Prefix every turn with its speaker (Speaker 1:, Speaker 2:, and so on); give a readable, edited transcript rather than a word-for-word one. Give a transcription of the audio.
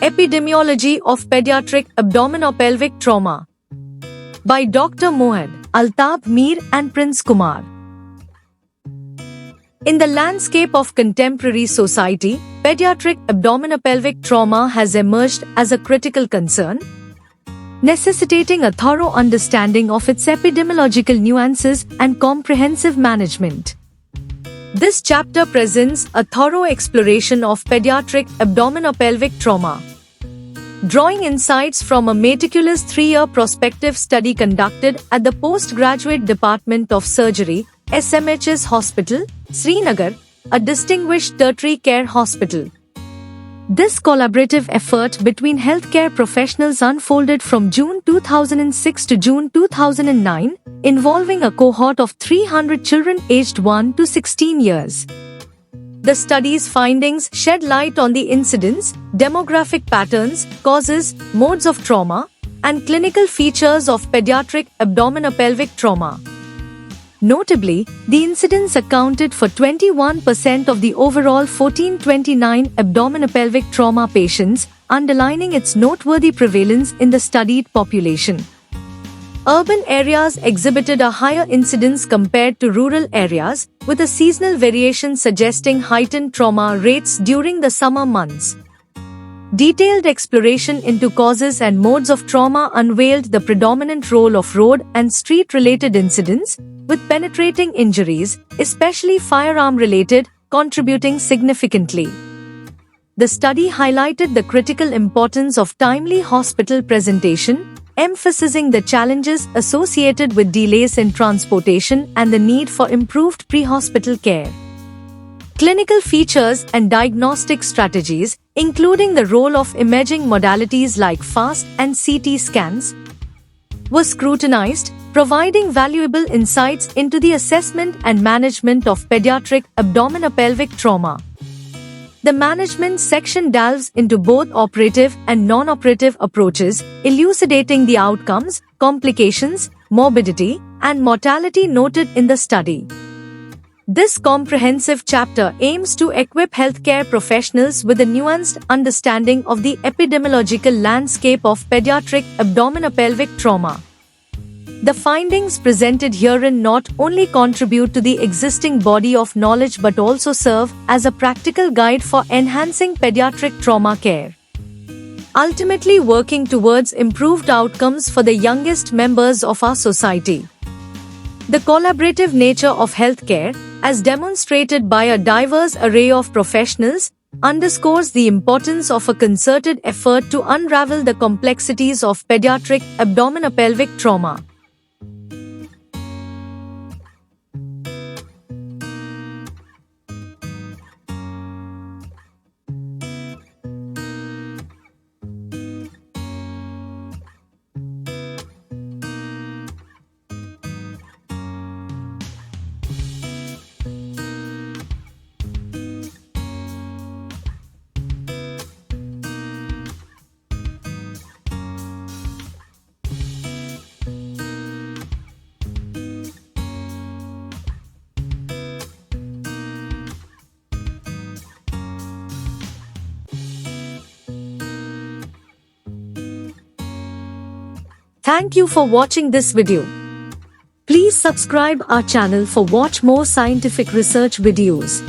Speaker 1: Epidemiology of Pediatric Abdominopelvic Trauma by Dr. Moed, Altab Mir and Prince Kumar. In the landscape of contemporary society, pediatric abdominopelvic trauma has emerged as a critical concern, necessitating a thorough understanding of its epidemiological nuances and comprehensive management. This chapter presents a thorough exploration of pediatric abdominopelvic trauma, drawing insights from a meticulous 3-year prospective study conducted at the Postgraduate Department of Surgery, SMHS Hospital, Srinagar, a distinguished tertiary care hospital. This collaborative effort between healthcare professionals unfolded from June 2006 to June 2009, involving a cohort of 300 children aged 1 to 16 years. The study's findings shed light on the incidence, demographic patterns, causes, modes of trauma, and clinical features of pediatric abdominopelvic trauma. Notably, the incidence accounted for 21% of the overall 1429 abdominopelvic trauma patients, underlining its noteworthy prevalence in the studied population. Urban areas exhibited a higher incidence compared to rural areas, with a seasonal variation suggesting heightened trauma rates during the summer months. Detailed exploration into causes and modes of trauma unveiled the predominant role of road and street-related incidents, with penetrating injuries, especially firearm-related, contributing significantly. The study highlighted the critical importance of timely hospital presentation, emphasizing the challenges associated with delays in transportation and the need for improved pre-hospital care. Clinical features and diagnostic strategies, including the role of imaging modalities like FAST and CT scans, were scrutinized, providing valuable insights into the assessment and management of pediatric abdominopelvic trauma. The management section delves into both operative and non-operative approaches, elucidating the outcomes, complications, morbidity, and mortality noted in the study. This comprehensive chapter aims to equip healthcare professionals with a nuanced understanding of the epidemiological landscape of pediatric abdominopelvic trauma. The findings presented herein not only contribute to the existing body of knowledge but also serve as a practical guide for enhancing pediatric trauma care, ultimately working towards improved outcomes for the youngest members of our society. The collaborative nature of healthcare, as demonstrated by a diverse array of professionals, underscores the importance of a concerted effort to unravel the complexities of pediatric abdominopelvic trauma. Thank you for watching this video. Please subscribe our channel for watch more scientific research videos.